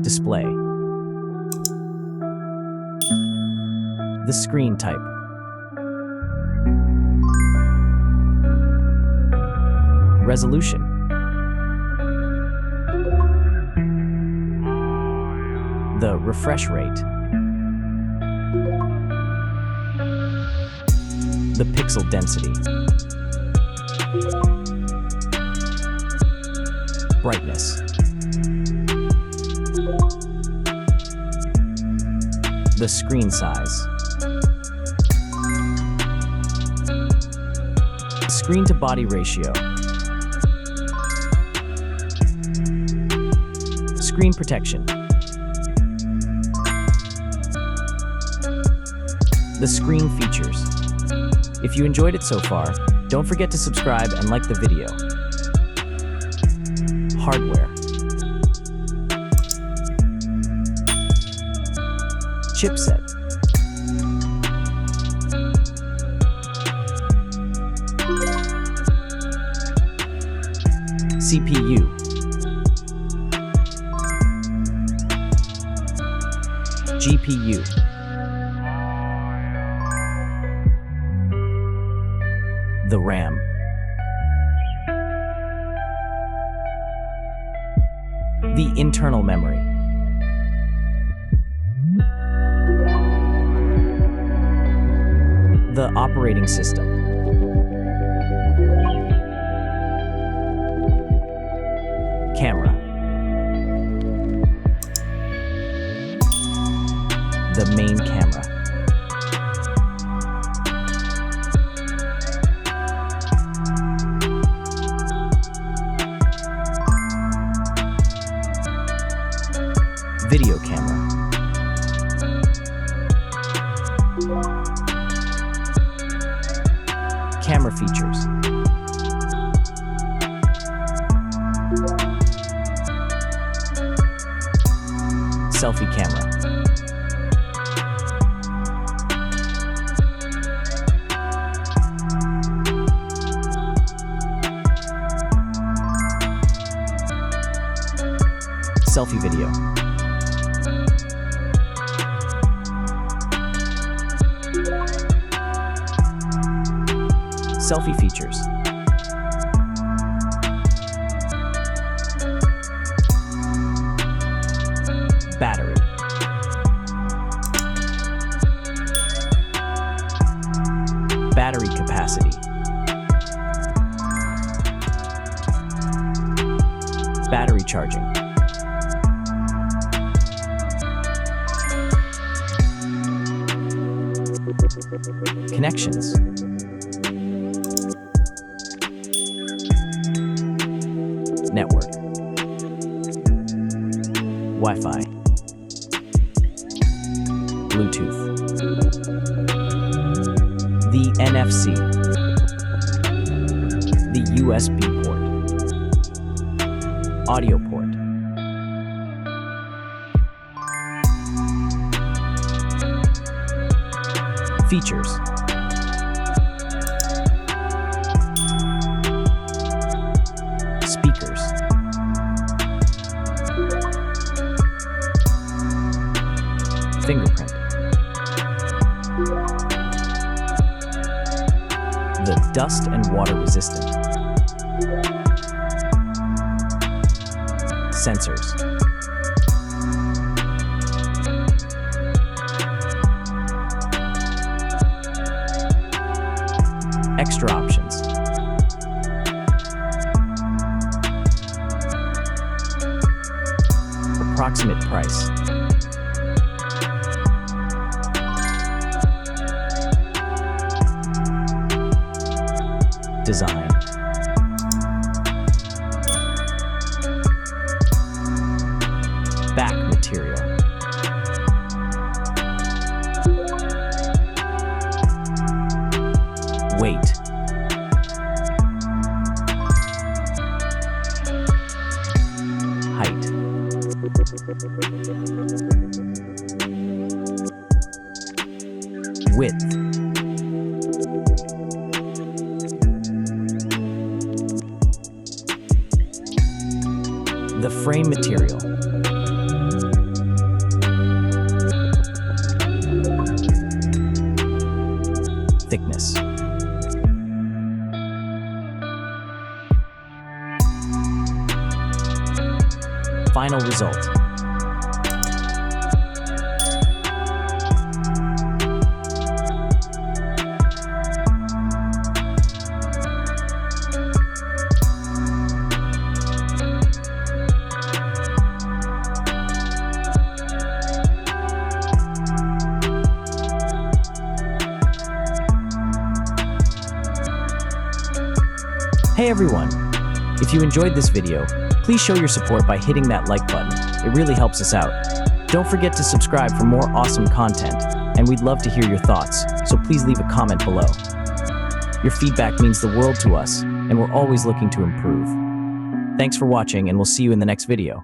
Display. The screen type. Resolution. The refresh rate. The pixel density. Brightness. The screen size. Screen to body ratio. Screen protection. The screen features. If you enjoyed it so far, don't forget to subscribe and like the video. Hardware. Chipset. CPU. GPU. The RAM. The internal memory. The operating system. Camera. The main camera. Video camera. Camera features. Selfie camera. Selfie video. Selfie features. Battery. Battery capacity. Battery charging. Connections. Network. Wi-Fi. Bluetooth. The NFC. The USB port. Audio port. Features. Speakers. Fingerprint. The dust and water resistant. Sensors. Extra options. Approximate price. Design. Back material. Weight. Height. Width. The frame material. Thickness. Final result. Hey everyone! If you enjoyed this video, please show your support by hitting that like button. It really helps us out. Don't forget to subscribe for more awesome content, and we'd love to hear your thoughts, so please leave a comment below. Your feedback means the world to us, and we're always looking to improve. Thanks for watching, and we'll see you in the next video.